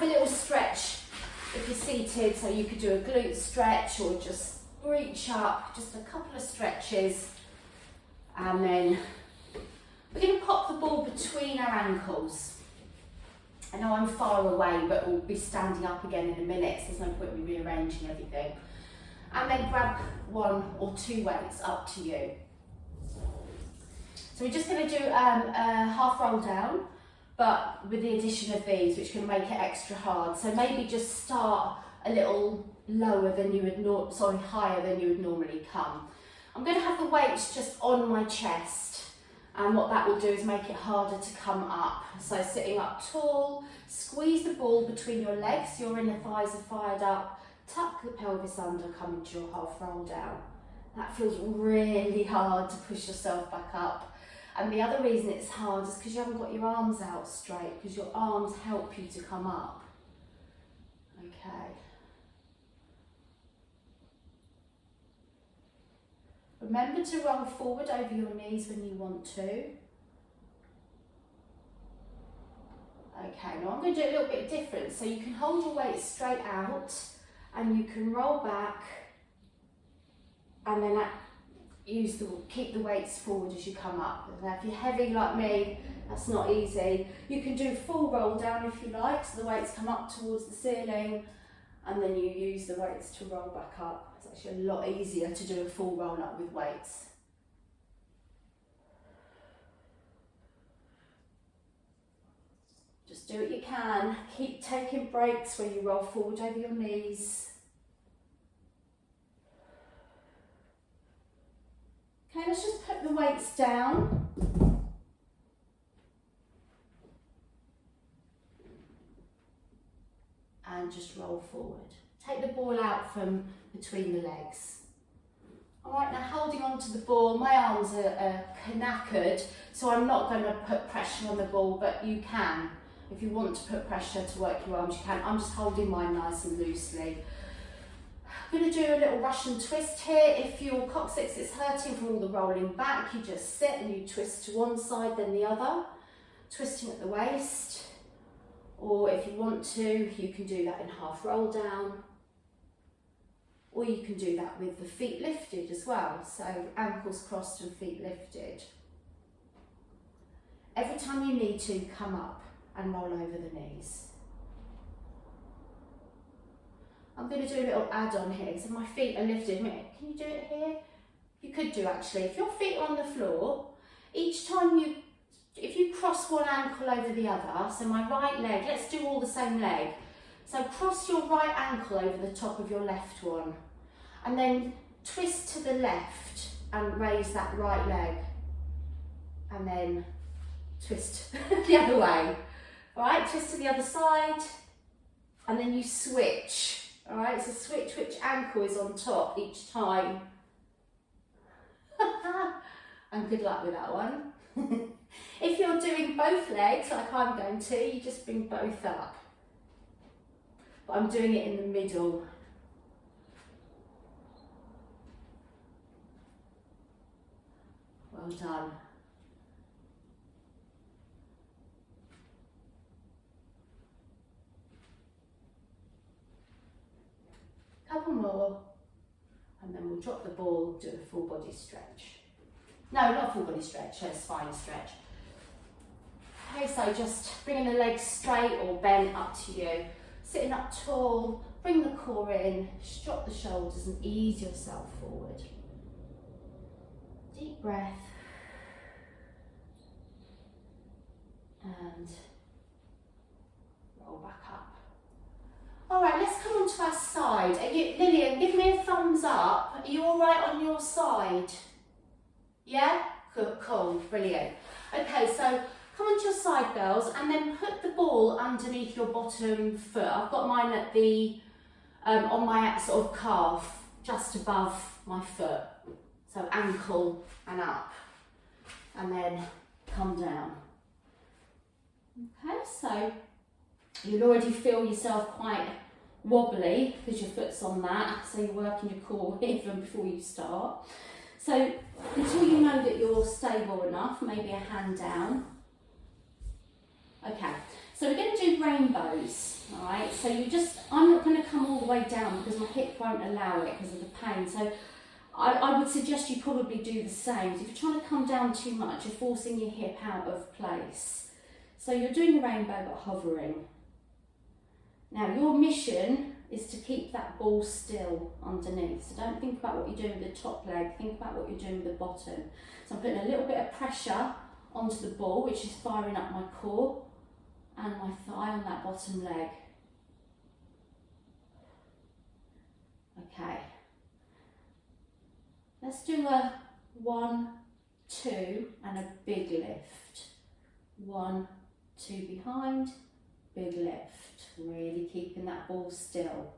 have a little stretch if you're seated, so you could do a glute stretch or just reach up, just a couple of stretches, and then we're going to pop the ball between our ankles. I know I'm far away, but we'll be standing up again in a minute, so there's no point in me rearranging everything. And then grab 1 or 2 weights, up to you. So we're just going to do a half roll down, but with the addition of these, which can make it extra hard. So maybe just start a little lower than you would, higher than you would normally come. I'm going to have the weights just on my chest, and what that will do is make it harder to come up. So sitting up tall, squeeze the ball between your legs, your inner thighs are fired up, tuck the pelvis under, come into your half roll down. That feels really hard to push yourself back up. And the other reason it's hard is because you haven't got your arms out straight, because your arms help you to come up. Okay. Remember to roll forward over your knees when you want to. Okay, now I'm going to do it a little bit different. So you can hold your weight straight out and you can roll back and then keep the weights forward as you come up. Now if you're heavy like me, that's not easy. You can do full roll down if you like, so the weights come up towards the ceiling and then you use the weights to roll back up. It's actually a lot easier to do a full roll up with weights. Just do what you can. Keep taking breaks where you roll forward over your knees. Okay, let's just put the weights down. And just roll forward. Take the ball out from between the legs. All right, now holding on to the ball, my arms are knackered, so I'm not going to put pressure on the ball, but you can. If you want to put pressure to work your arms, you can. I'm just holding mine nice and loosely. I'm going to do a little Russian twist here. If your coccyx is hurting from all the rolling back, you just sit and you twist to one side then the other, twisting at the waist. Or if you want to, you can do that in half roll down. Or you can do that with the feet lifted as well. So ankles crossed and feet lifted. Every time you need to, come up and roll over the knees. I'm going to do a little add-on here. So my feet are lifted. Can you do it here? You could do actually. If your feet are on the floor, each time if you cross one ankle over the other, so my right leg, let's do all the same leg. So cross your right ankle over the top of your left one, and then twist to the left and raise that right leg, and then twist the other way. All right, twist to the other side, and then you switch. All right, so switch which ankle is on top each time. And good luck with that one. If you're doing both legs, like I'm going to, you just bring both up. But I'm doing it in the middle. Well done. Couple more, and then we'll drop the ball, do a full body stretch. No, not full body stretch, a spine stretch. Okay, so just bringing the legs straight or bent, up to you. Sitting up tall, bring the core in, drop the shoulders and ease yourself forward. Deep breath. And roll back up. All right, let's come onto our side. Lillian, give me a thumbs up. Are you all right on your side? Yeah? Cool, brilliant. Okay, so come onto your side, girls, and then put the ball underneath your bottom foot. I've got mine at the, on my sort of calf, just above my foot. So ankle and up, and then come down. Okay, so you'll already feel yourself quite wobbly because your foot's on that, so you're working your core even before you start. So until you know that you're stable enough, maybe a hand down. Okay, So we're going to do rainbows, all right? So I'm not going to come all the way down because my hip won't allow it because of the pain. So I would suggest you probably do the same. So if you're trying to come down too much, you're forcing your hip out of place. So you're doing the rainbow but hovering. Now your mission is to keep that ball still underneath. So don't think about what you're doing with the top leg, think about what you're doing with the bottom. So I'm putting a little bit of pressure onto the ball, which is firing up my core and my thigh on that bottom leg. Okay. Let's do a 1, 2 and a big lift. 1, 2 behind, big lift. Really keeping that ball still.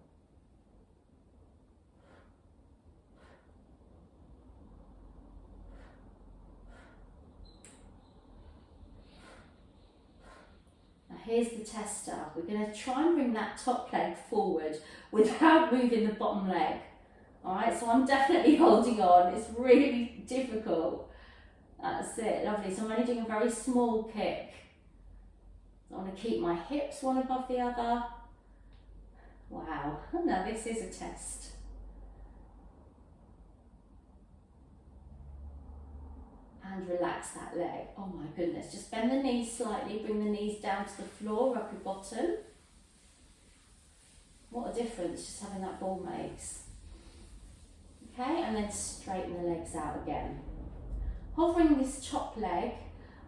Now here's the tester. We're going to try and bring that top leg forward without moving the bottom leg. Alright, so I'm definitely holding on. It's really difficult. That's it, lovely. So I'm only doing a very small kick. I want to keep my hips one above the other. Wow, now this is a test. And relax that leg. Oh my goodness, just bend the knees slightly, bring the knees down to the floor, rub your bottom. What a difference just having that ball makes. Okay, and then straighten the legs out again. Hovering this top leg,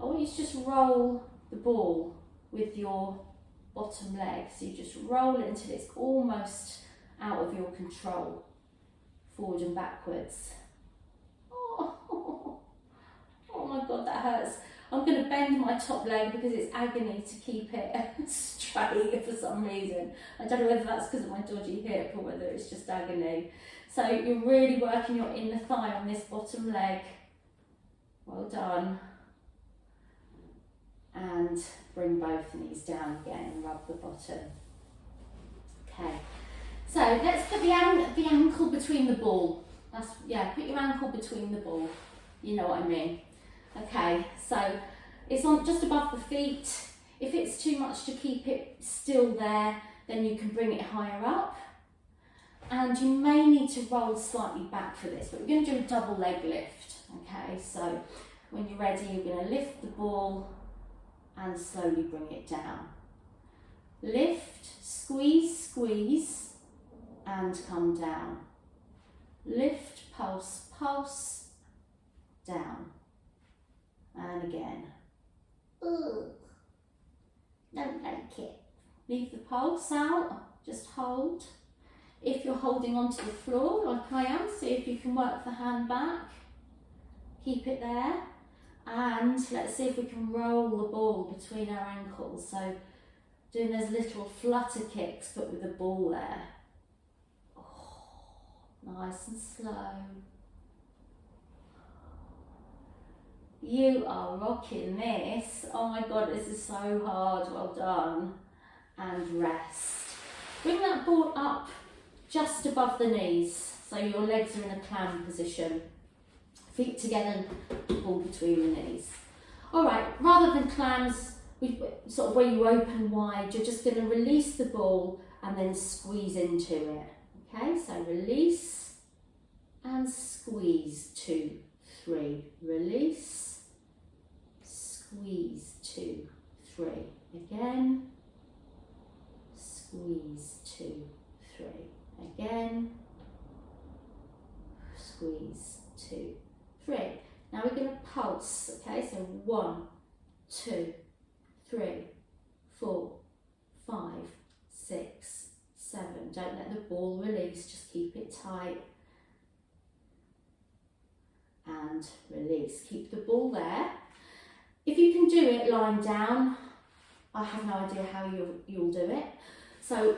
I want you to just roll the ball with your bottom leg. So you just roll it until it's almost out of your control, forward and backwards. Oh, oh my God, that hurts. I'm going to bend my top leg because it's agony to keep it straight for some reason. I don't know whether that's because of my dodgy hip or whether it's just agony. So you're really working your inner thigh on this bottom leg. Well done. And bring both knees down again and rub the bottom. Okay, so let's put the ankle between the ball. Put your ankle between the ball. You know what I mean. Okay, so it's on just above the feet. If it's too much to keep it still there, then you can bring it higher up. And you may need to roll slightly back for this, but we're going to do a double leg lift. Okay, so when you're ready, you're going to lift the ball and slowly bring it down. Lift, squeeze, squeeze, and come down. Lift, pulse, pulse, down. And again. Ugh, don't like it. Leave the pulse out, just hold. If you're holding onto the floor like I am, see if you can work the hand back. Keep it there. And let's see if we can roll the ball between our ankles. So doing those little flutter kicks but with the ball there. Oh, nice and slow. You are rocking this. Oh my God, this is so hard. Well done. And rest. Bring that ball up just above the knees, so your legs are in a clam position. Feet together, ball between the knees. All right, rather than clams, sort of where you open wide, you're just going to release the ball and then squeeze into it. Okay, so release and squeeze, 2, 3. Release, squeeze, 2, 3. Again, squeeze, 2, 3. Again, squeeze, 2, 3. Now we're going to pulse, okay? So 1, 2, 3, 4, 5, 6, 7. Don't let the ball release, just keep it tight. And release. Keep the ball there. If you can do it lying down, I have no idea how you'll do it. So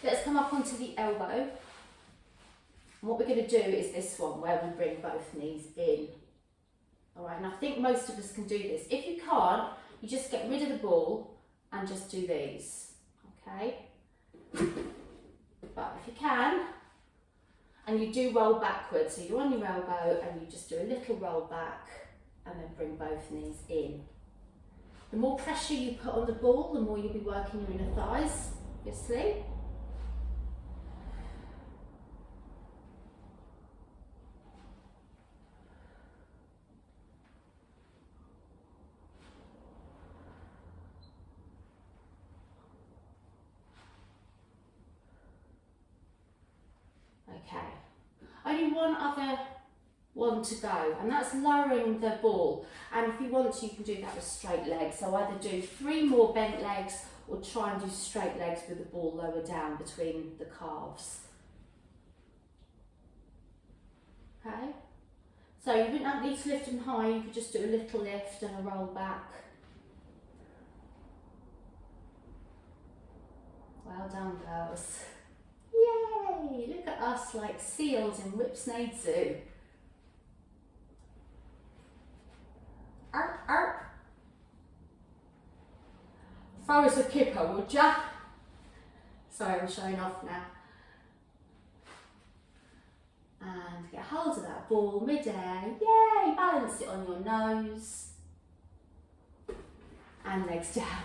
let's come up onto the elbow. And what we're going to do is this one where we bring both knees in. Alright, and I think most of us can do this. If you can't, you just get rid of the ball and just do these. Okay? But if you can, and you do roll backwards, so you're on your elbow and you just do a little roll back and then bring both knees in. The more pressure you put on the ball, the more you'll be working your inner thighs, obviously. Okay, only one other one to go, and that's lowering the ball. And if you want to, you can do that with straight legs. So either do 3 more bent legs or try and do straight legs with the ball lower down between the calves. Okay, so you wouldn't need to lift them high, you could just do a little lift and a roll back. Well done, girls. Yay! Look at us like seals in Whipsnade Zoo. Arp, arp. Throw us a kipper, would ya? Sorry, I'm showing off now. And get hold of that ball mid-air. Yay! Balance it on your nose. And legs down.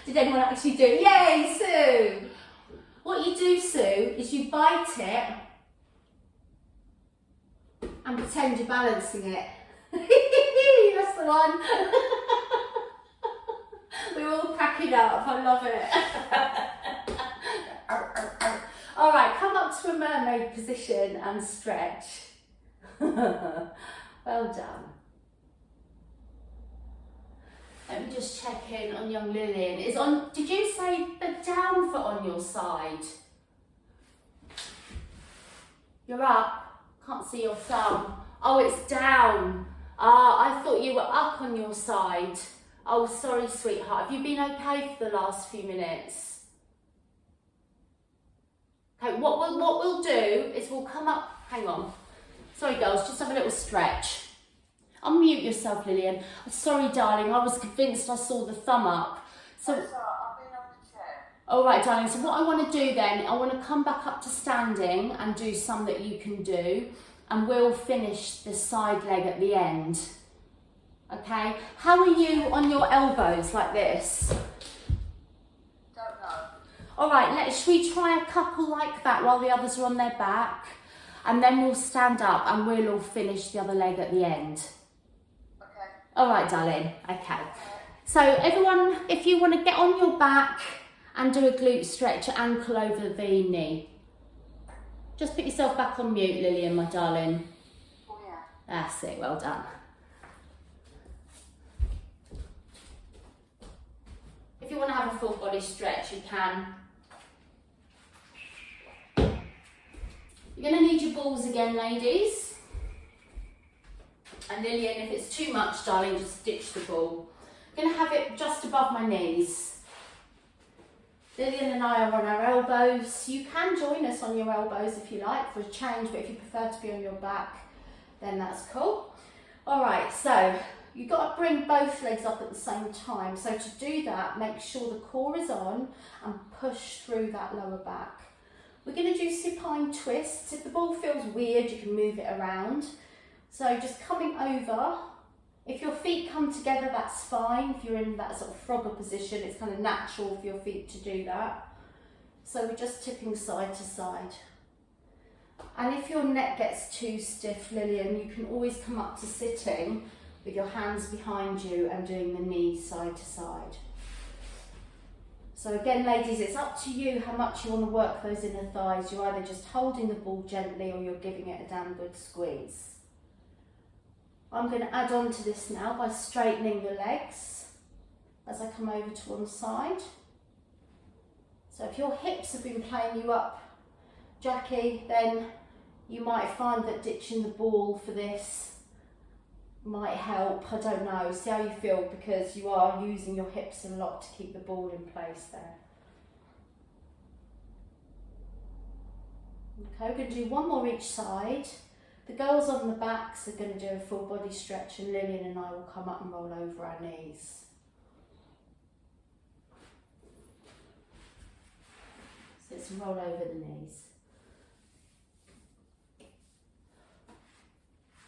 Did anyone actually do it? Yay, Sue! What you do, Sue, is you bite it and pretend you're balancing it. That's the one. We're all cracking up, I love it. All right, come up to a mermaid position and stretch. Well done. Let me just check in on young Lillian. Did you say the down foot on your side? You're up, can't see your thumb. Oh, it's down. Ah, I thought you were up on your side. Oh, sorry, sweetheart. Have you been okay for the last few minutes? Okay, what we'll do is we'll come up, hang on. Sorry, girls, just have a little stretch. Unmute yourself, Lillian. Sorry, darling, I was convinced I saw the thumb up. So, I've been on the chair. all right, darling, so what I want to do then, I want to come back up to standing and do some that you can do, and we'll finish the side leg at the end. Okay, how are you on your elbows like this? Don't know. All right, should we try a couple like that while the others are on their back? And then we'll stand up and we'll all finish the other leg at the end. Okay. All right, darling, okay. So everyone, if you want to get on your back and do a glute stretch, ankle over the knee. Just put yourself back on mute, Lillian, my darling. Oh yeah. That's it, well done. If you want to have a full body stretch, you can. You're going to need your balls again, ladies. And Lillian, if it's too much, darling, just ditch the ball. I'm going to have it just above my knees. Lillian and I are on our elbows. You can join us on your elbows if you like for a change, but if you prefer to be on your back, then that's cool. All right, so you've got to bring both legs up at the same time. So to do that, make sure the core is on and push through that lower back. We're going to do supine twists. If the ball feels weird, you can move it around. So just coming over. If your feet come together, that's fine. If you're in that sort of frogger position, it's kind of natural for your feet to do that. So we're just tipping side to side. And if your neck gets too stiff, Lillian, you can always come up to sitting with your hands behind you and doing the knees side to side. So again, ladies, it's up to you how much you want to work those inner thighs. You're either just holding the ball gently or you're giving it a damn good squeeze. I'm going to add on to this now by straightening the legs as I come over to one side. So if your hips have been playing you up, Jackie, then you might find that ditching the ball for this might help. I don't know, see how you feel, because you are using your hips a lot to keep the ball in place there. Okay, we're going to do one more each side. The girls on the backs are going to do a full body stretch, and Lillian and I will come up and roll over our knees. So it's roll over the knees.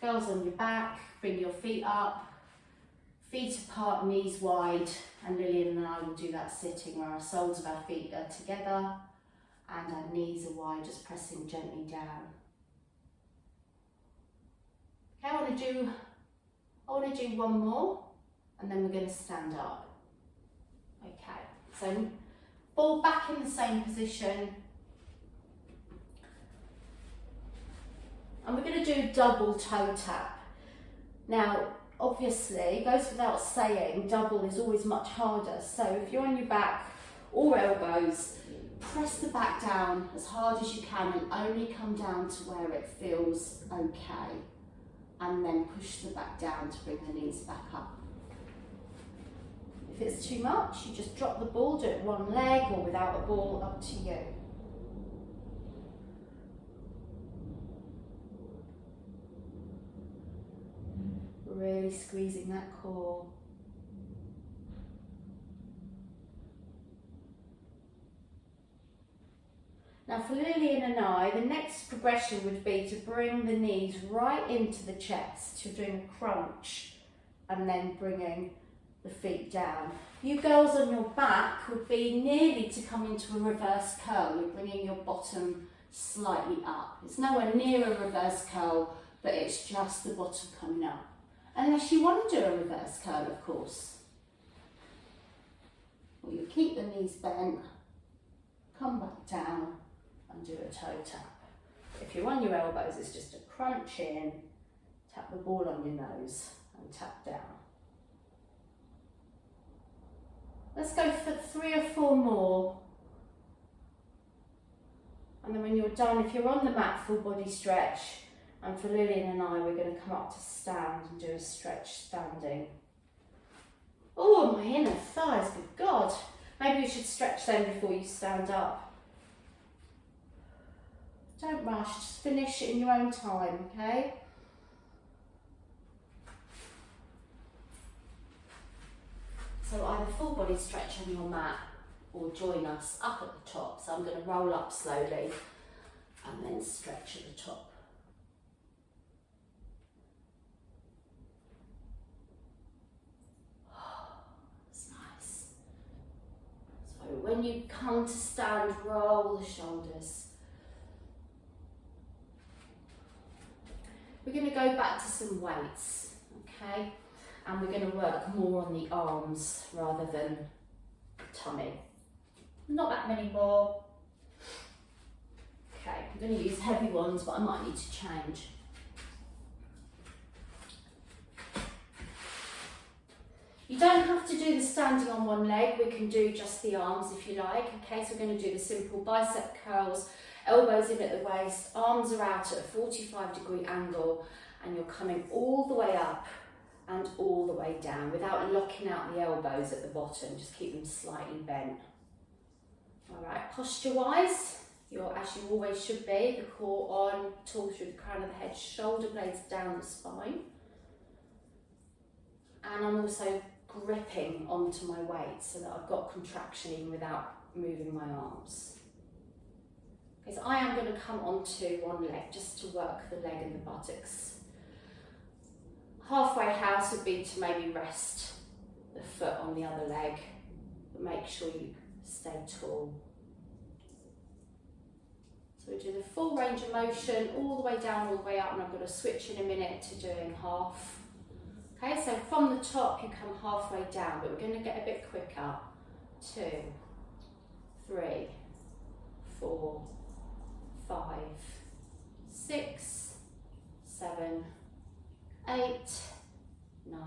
Girls on your back, bring your feet up, feet apart, knees wide, and Lillian and I will do that sitting where our soles of our feet are together and our knees are wide, just pressing gently down. Okay, I want to do one more, and then we're going to stand up. Okay, so fall back in the same position, and we're going to do a double toe tap. Now, obviously, it goes without saying, double is always much harder. So if you're on your back or elbows, press the back down as hard as you can and only come down to where it feels okay. And then push the back down to bring the knees back up. If it's too much, you just drop the ball, do it one leg or without a ball, up to you. Really squeezing that core. Now for Lillian and I, the next progression would be to bring the knees right into the chest. You're doing a crunch and then bringing the feet down. You girls on your back would be nearly to come into a reverse curl. You're bringing your bottom slightly up. It's nowhere near a reverse curl, but it's just the bottom coming up. Unless you want to do a reverse curl, of course. Or you keep the knees bent, come back down, and do a toe tap. If you're on your elbows, it's just a crunch in, tap the ball on your nose, and tap down. Let's go for 3 or 4 more. And then when you're done, if you're on the mat, full body stretch. And for Lillian and I, we're going to come up to stand and do a stretch standing. Oh, my inner thighs, good God. Maybe you should stretch them before you stand up. Don't rush, just finish in your own time, okay? So either full body stretch on your mat or join us up at the top. So I'm going to roll up slowly and then stretch at the top. That's nice. So when you come to stand, roll the shoulders. We're going to go back to some weights, okay? And we're going to work more on the arms rather than tummy. Not that many more. Okay, I'm going to use heavy ones, but I might need to change. You don't have to do the standing on one leg, we can do just the arms if you like. Okay, so we're going to do the simple bicep curls, elbows in at the waist, arms are out at a 45-degree angle, and you're coming all the way up and all the way down without locking out the elbows at the bottom, just keep them slightly bent. All right, posture-wise, you're as you always should be, the core on, tall through the crown of the head, shoulder blades down the spine. And I'm also gripping onto my weight so that I've got contraction even without moving my arms. Because I am going to come onto one leg just to work the leg and the buttocks. Halfway house would be to maybe rest the foot on the other leg, but make sure you stay tall. So we do the full range of motion, all the way down, all the way up, and I'm going to switch in a minute to doing half. Okay, so from the top you come halfway down, but we're going to get a bit quicker. 2, 3, 4, 5, 6, 7, 8, 9,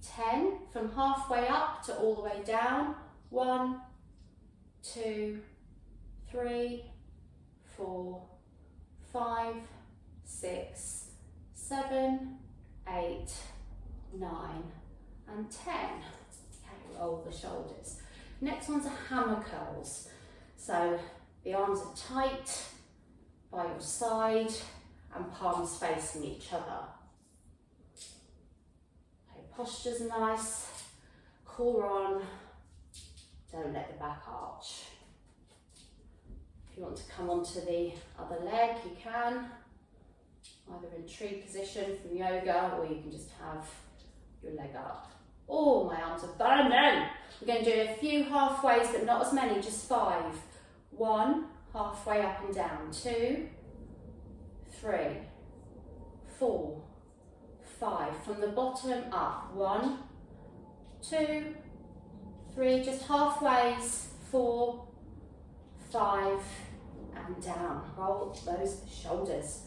10. From halfway up to all the way down. 1, 2, 3, 4, 5, 6, 7, 8, 9, and 10. Okay, roll the shoulders. Next one's a hammer curls. So the arms are tight by your side and palms facing each other. Okay, posture's nice, core on, don't let the back arch. If you want to come onto the other leg, you can, either in tree position from yoga, or you can just have your leg up. Oh, my arms are burning. We're going to do a few halfways, but not as many, just 5. 1, halfway up and down. 2, 3, 4, 5. From the bottom up. 1, 2, 3, just halfways. 4, 5, and down. Roll those shoulders.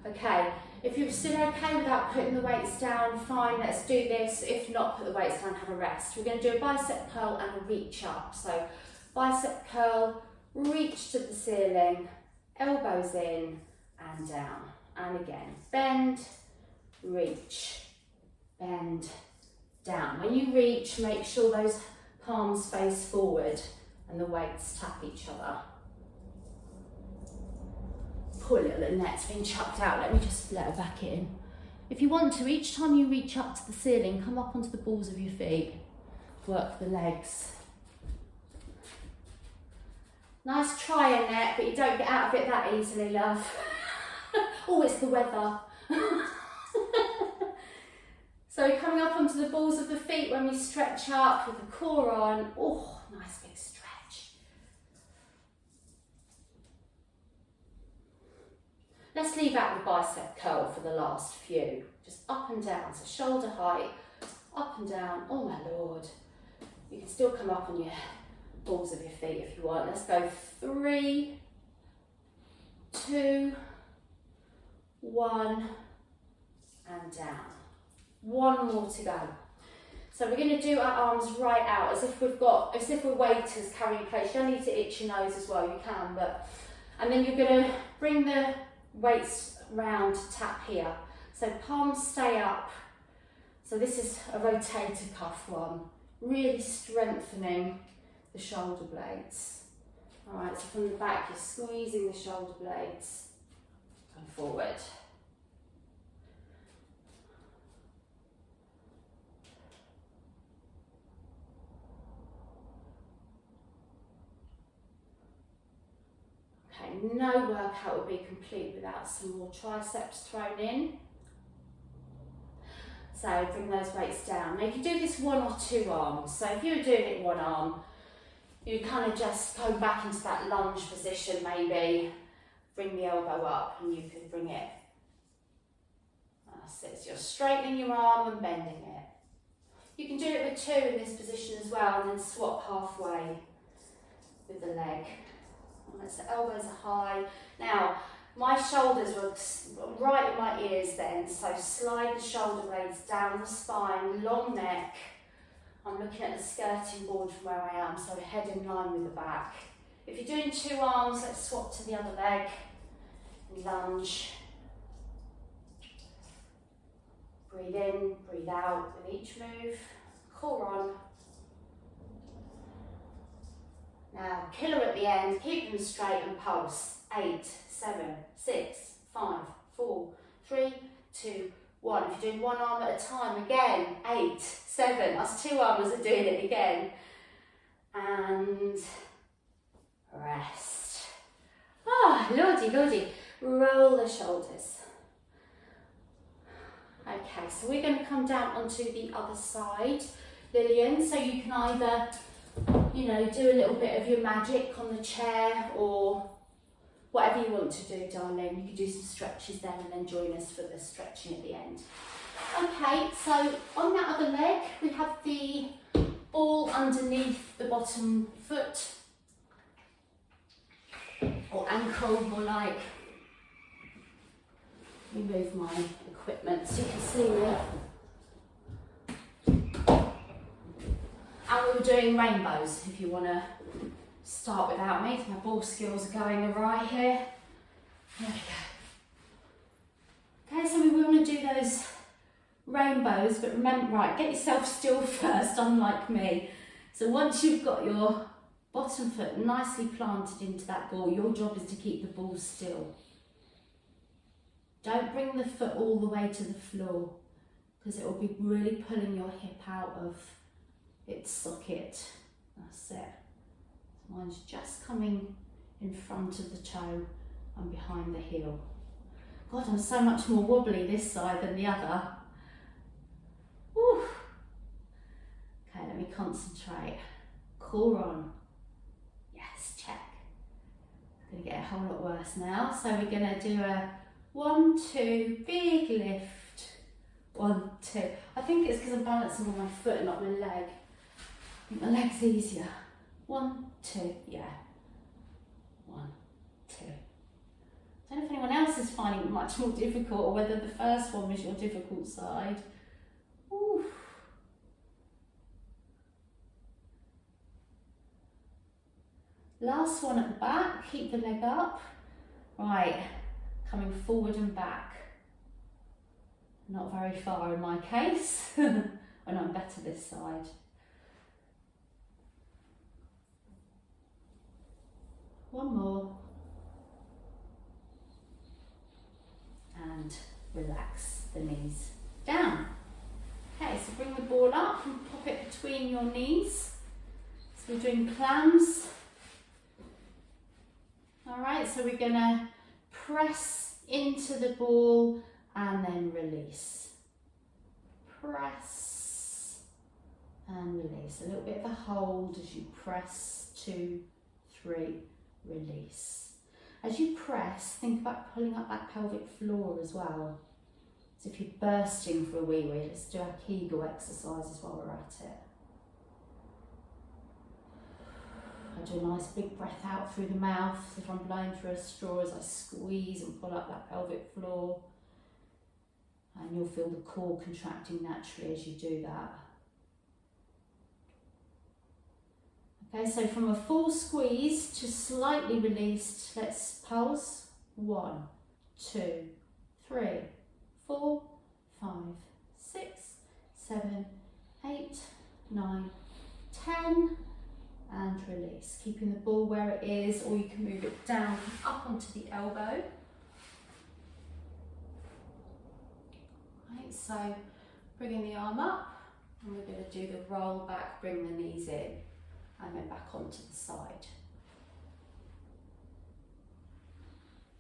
Okay, if you're still okay without putting the weights down, fine, let's do this. If not, put the weights down, have a rest. We're going to do a bicep curl and a reach up. So bicep curl, reach to the ceiling, elbows in and down. And again, bend, reach, bend, down. When you reach, make sure those palms face forward and the weights tap each other. Poor little Annette's been chucked out. Let me just let her back in. If you want to, each time you reach up to the ceiling, come up onto the balls of your feet. Work the legs. Nice try, Annette, but you don't get out of it that easily, love. Oh, it's the weather. So we're coming up onto the balls of the feet when we stretch up with the core on. Oh, nice big stretch. Let's leave out the bicep curl for the last few. Just up and down, so shoulder height, up and down. Oh my Lord. You can still come up on your balls of your feet if you want. Let's go 3, 2, 1, and down. 1 more to go. So we're going to do our arms right out as if we're waiters carrying plates. You don't need to itch your nose as well, you can, and then you're going to bring the weights round to tap here. So palms stay up. So this is a rotator cuff one, really strengthening the shoulder blades. All right, so from the back, you're squeezing the shoulder blades and forward. Okay, no workout will be complete without some more triceps thrown in. So bring those weights down. Now you can do this 1 or 2 arms. So if you were doing it 1 arm, you kind of just go back into that lunge position maybe, bring the elbow up and you can bring it. That's it, so you're straightening your arm and bending it. You can do it with 2 in this position as well and then swap halfway with the leg. Right, so elbows are high. Now, my shoulders were right in my ears then, so slide the shoulder blades down the spine, long neck. I'm looking at the skirting board from where I am, so head in line with the back. If you're doing 2 arms, let's swap to the other leg. Lunge. Breathe in, breathe out with each move. Core on. Now, killer at the end, keep them straight and pulse. 8, 7, 6, 5, 4, 3, 2, 1. If you're doing 1 arm at a time, again, 8, 7. Us 2 armers are doing it again. And rest. Ah, lordy, lordy. Roll the shoulders. Okay, so we're going to come down onto the other side, Lillian. So you can either, do a little bit of your magic on the chair or whatever you want to do, darling. You can do some stretches there and then join us for the stretching at the end. Okay, so on that other leg, we have the ball underneath the bottom foot, or ankle, more like. Let me move my equipment so you can see me. And we were doing rainbows, if you want to start without me. My ball skills are going awry here. There we go. Okay, so we want to do those rainbows, but remember, right, get yourself still first, unlike me. So once you've got your bottom foot nicely planted into that ball, your job is to keep the ball still. Don't bring the foot all the way to the floor because it will be really pulling your hip out of its socket. That's it. Mine's just coming in front of the toe and behind the heel. God, I'm so much more wobbly this side than the other. Whew. concentrate. Core on. Yes, check. It's going to get a whole lot worse now. So we're going to do a 1, 2, big lift. 1, 2. I think it's because I'm balancing on my foot and not my leg. I think my leg's easier. 1, 2, yeah. 1, 2. I don't know if anyone else is finding it much more difficult or whether the first one was your difficult side. Ooh. Last one at the back, keep the leg up. Right, coming forward and back. Not very far in my case, and I'm better this side. One more. And relax the knees down. Okay, so bring the ball up and pop it between your knees. So we're doing clams. All right, so we're gonna press into the ball and then release. Press and release. A little bit of a hold as you press, 2, 3, release. As you press, think about pulling up that pelvic floor as well. So if you're bursting for a wee, let's do our Kegel exercises while we're at it. I do a nice big breath out through the mouth. If I'm blowing through a straw as I squeeze and pull up that pelvic floor. And you'll feel the core contracting naturally as you do that. Okay, so from a full squeeze to slightly released, let's pulse. 1, 2, 3, 4, 5, 6, 7, 8, 9, 10, and release. Keeping the ball where it is, or you can move it down up onto the elbow. Right, so bringing the arm up, and we're going to do the roll back, bring the knees in, and then back onto the side.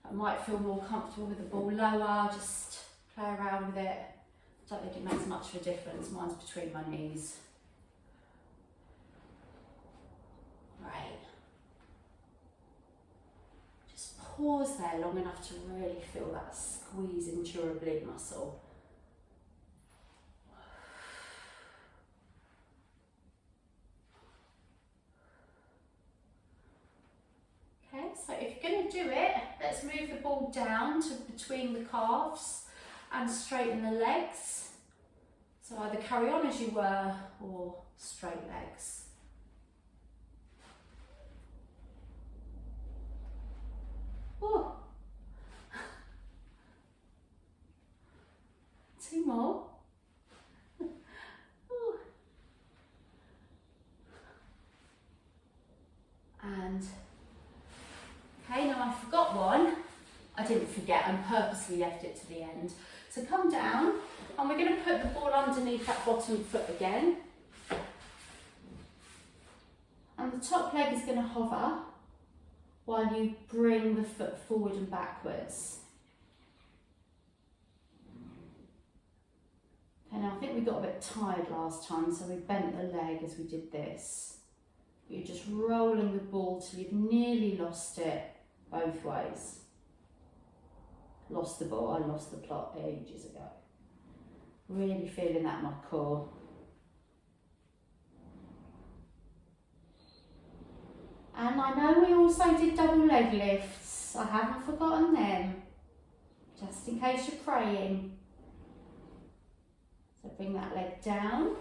I might feel more comfortable with the ball lower, just play around with it. Don't think it makes much of a difference. Mine's between my knees. Right. Just pause there long enough to really feel that squeeze into your oblique muscle. Okay, so if you're going to do it, let's move the ball down to between the calves and straighten the legs. So either carry on as you were or straight legs. Ooh. 2 more. Ooh. And okay, now I forgot one. I didn't forget, I purposely left it to the end. So come down, and we're going to put the ball underneath that bottom foot again. And the top leg is going to hover while you bring the foot forward and backwards. Okay, now I think we got a bit tired last time, so we bent the leg as we did this. You're just rolling the ball till you've nearly lost it both ways. Lost the ball, I lost the plot ages ago. Really feeling that in my core. And I know we also did double leg lifts. I haven't forgotten them, just in case you're praying. So bring that leg down.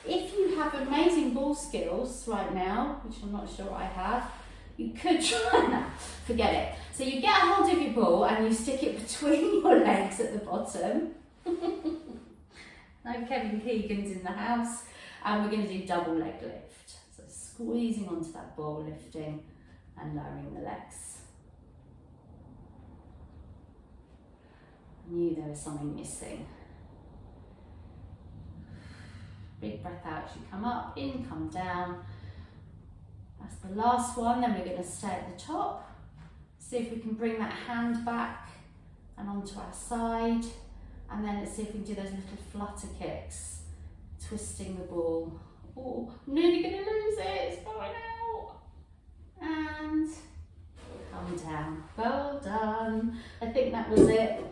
If you have amazing ball skills right now, which I'm not sure I have, you could try that. Forget it. So you get a hold of your ball and you stick it between your legs at the bottom. No Kevin Keegan's in the house. And we're going to do double leg lift. So squeezing onto that ball, lifting and lowering the legs. I knew there was something missing. Big breath out as you come up, in, come down. That's the last one, then we're going to stay at the top. See if we can bring that hand back and onto our side. And then let's see if we can do those little flutter kicks, twisting the ball Oh, I'm nearly going to lose it. It's going out. And come down. Well done. I think that was it.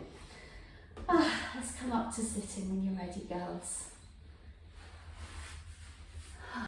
Let's come up to sitting when you're ready, girls.